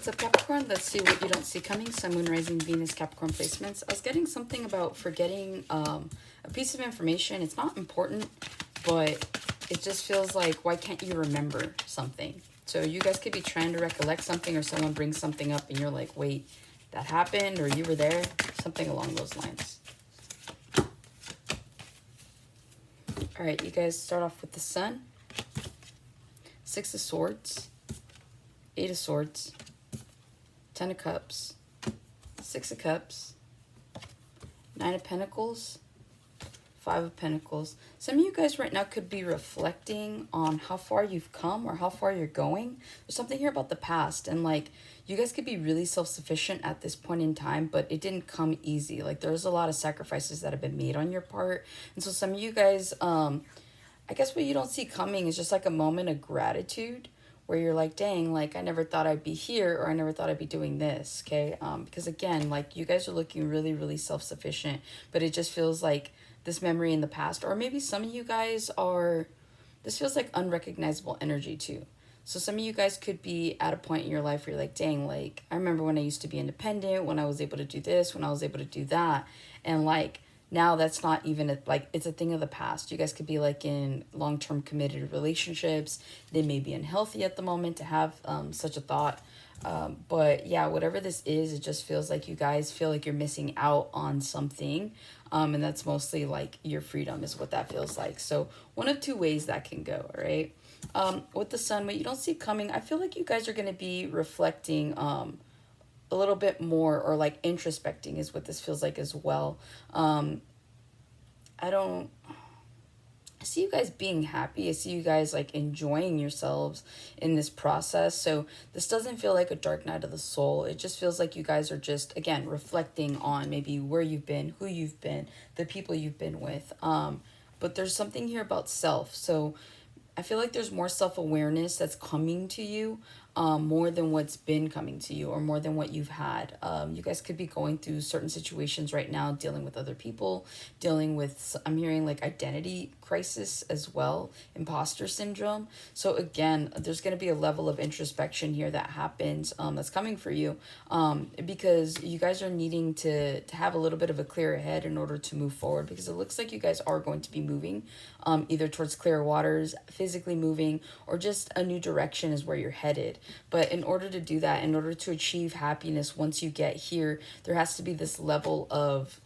What's up, Capricorn? Let's see what you don't see coming. Sun, Moon, Rising, Venus, Capricorn placements. I was getting something about forgetting a piece of information. It's not important, but it just feels like, why can't you remember something? So you guys could be trying to recollect something, or someone brings something up and you're like, wait, that happened, or you were there. Something along those lines. All right, you guys start off with the Sun. 6 of Swords. 8 of Swords. 10 of Cups, 6 of Cups, 9 of Pentacles, 5 of Pentacles. Some of you guys right now could be reflecting on how far you've come or how far you're going. There's something here about the past, and like you guys could be really self-sufficient at this point in time, but it didn't come easy. Like there's a lot of sacrifices that have been made on your part. And so some of you guys, I guess what you don't see coming is just like a moment of gratitude, where you're like, dang, like I never thought I'd be here, or I never thought I'd be doing this, okay? Because again, like you guys are looking really, really self-sufficient, but it just feels like this memory in the past, or maybe some of you guys are, this feels like unrecognizable energy too. So some of you guys could be at a point in your life where you're like, dang, like I remember when I used to be independent, when I was able to do this, when I was able to do that, and like now that's not even like, it's a thing of the past. You guys could be like in long-term committed relationships. They may be unhealthy at the moment to have such a thought. But yeah, whatever this is, it just feels like you guys feel like you're missing out on something. And that's mostly like your freedom is what that feels like. So one of two ways that can go, all right? With the Sun, what you don't see coming, I feel like you guys are going to be reflecting a little bit more, or like introspecting is what this feels like as well. I see you guys being happy. I see you guys like enjoying yourselves in this process. So this doesn't feel like a dark night of the soul. It just feels like you guys are just, again, reflecting on maybe where you've been, who you've been, the people you've been with. But there's something here about self. So I feel like there's more self-awareness that's coming to you, more than what's been coming to you, or more than what you've had. You guys could be going through certain situations right now, dealing with other people, dealing with, I'm hearing like identity crisis as well, imposter syndrome. So again, there's going to be a level of introspection here that happens, that's coming for you, because you guys are needing to have a little bit of a clearer head in order to move forward, because it looks like you guys are going to be moving, either towards clearer waters, physically moving, or just a new direction is where you're headed. But in order to do that, in order to achieve happiness once you get here, there has to be this level of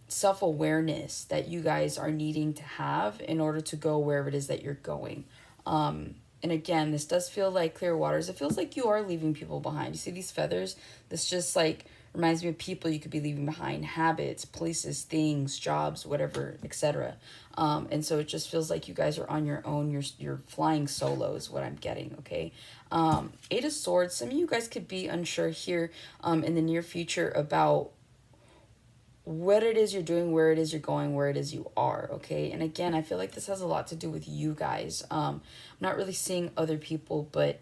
self-awareness that you guys are needing to have in order to go wherever it is that you're going. And again, this does feel like clear waters. It feels like you are leaving people behind. You see these feathers? This just like reminds me of people you could be leaving behind, habits, places, things, jobs, whatever, etc. And so it just feels like you guys are on your own. You're flying solo is what I'm getting, okay? 8 of Swords. Some of you guys could be unsure here in the near future about what it is you're doing, where it is you're going, where it is you are, okay? And again, I feel like this has a lot to do with you guys. I'm not really seeing other people, but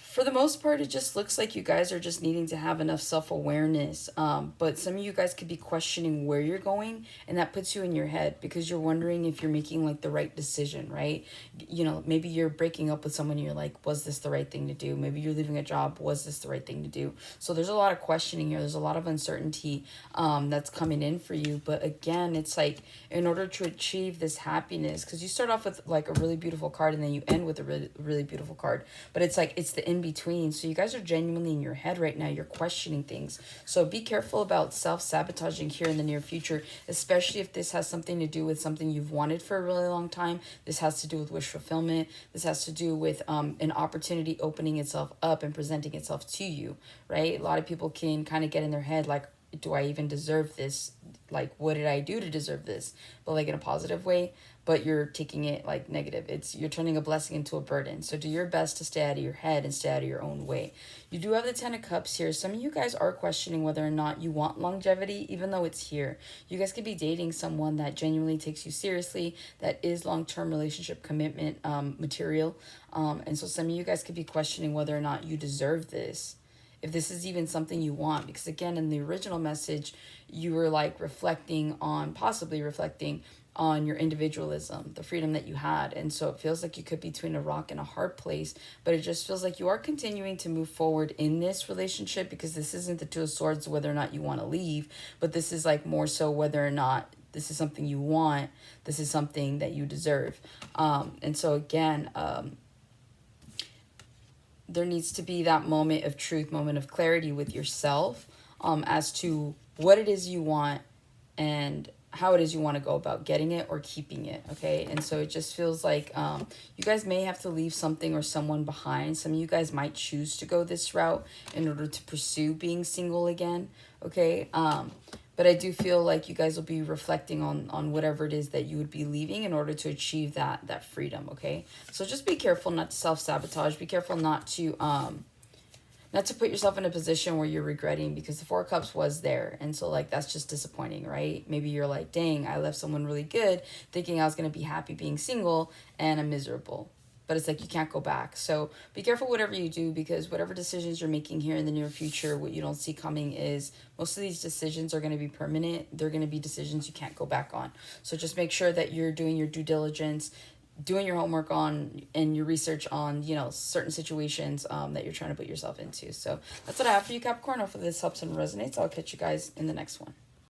for the most part, it just looks like you guys are just needing to have enough self-awareness. But some of you guys could be questioning where you're going, and that puts you in your head because you're wondering if you're making like the right decision, right? You know, maybe you're breaking up with someone and you're like, was this the right thing to do? Maybe you're leaving a job. Was this the right thing to do? So there's a lot of questioning here. There's a lot of uncertainty that's coming in for you. But again, it's like in order to achieve this happiness, because you start off with like a really beautiful card and then you end with a really, really beautiful card. But it's like, it's the in-between. So you guys are genuinely in your head right now. You're questioning things. So be careful about self-sabotaging here in the near future, especially if this has something to do with something you've wanted for a really long time. This has to do with wish fulfillment. This has to do with an opportunity opening itself up and presenting itself to you, right? A lot of people can kind of get in their head like, do I even deserve this? Like, what did I do to deserve this? But like in a positive way, but you're taking it like negative. You're turning a blessing into a burden. So do your best to stay out of your head and stay out of your own way. You do have the 10 of Cups here. Some of you guys are questioning whether or not you want longevity, even though it's here. You guys could be dating someone that genuinely takes you seriously, that is long-term relationship commitment material. And so some of you guys could be questioning whether or not you deserve this, if this is even something you want. Because again, in the original message, you were like possibly reflecting on your individualism, the freedom that you had. And so it feels like you could be between a rock and a hard place, but it just feels like you are continuing to move forward in this relationship, because this isn't the Two of Swords whether or not you want to leave, but this is like more so whether or not this is something you want, this is something that you deserve. And so again, there needs to be that moment of truth, moment of clarity with yourself, as to what it is you want and how it is you want to go about getting it or keeping it, okay? And so it just feels like you guys may have to leave something or someone behind. Some of you guys might choose to go this route in order to pursue being single again, okay? But I do feel like you guys will be reflecting on whatever it is that you would be leaving in order to achieve that freedom, okay? So just be careful not to self-sabotage. Be careful not to put yourself in a position where you're regretting, because the Four of Cups was there. And so, like, that's just disappointing, right? Maybe you're like, dang, I left someone really good thinking I was going to be happy being single, and I'm miserable. But it's like you can't go back. So be careful whatever you do, because whatever decisions you're making here in the near future, what you don't see coming is most of these decisions are going to be permanent. They're going to be decisions you can't go back on. So just make sure that you're doing your due diligence, doing your homework on and your research on, you know, certain situations that you're trying to put yourself into. So that's what I have for you, Capricorn. Hopefully this helps and resonates. I'll catch you guys in the next one.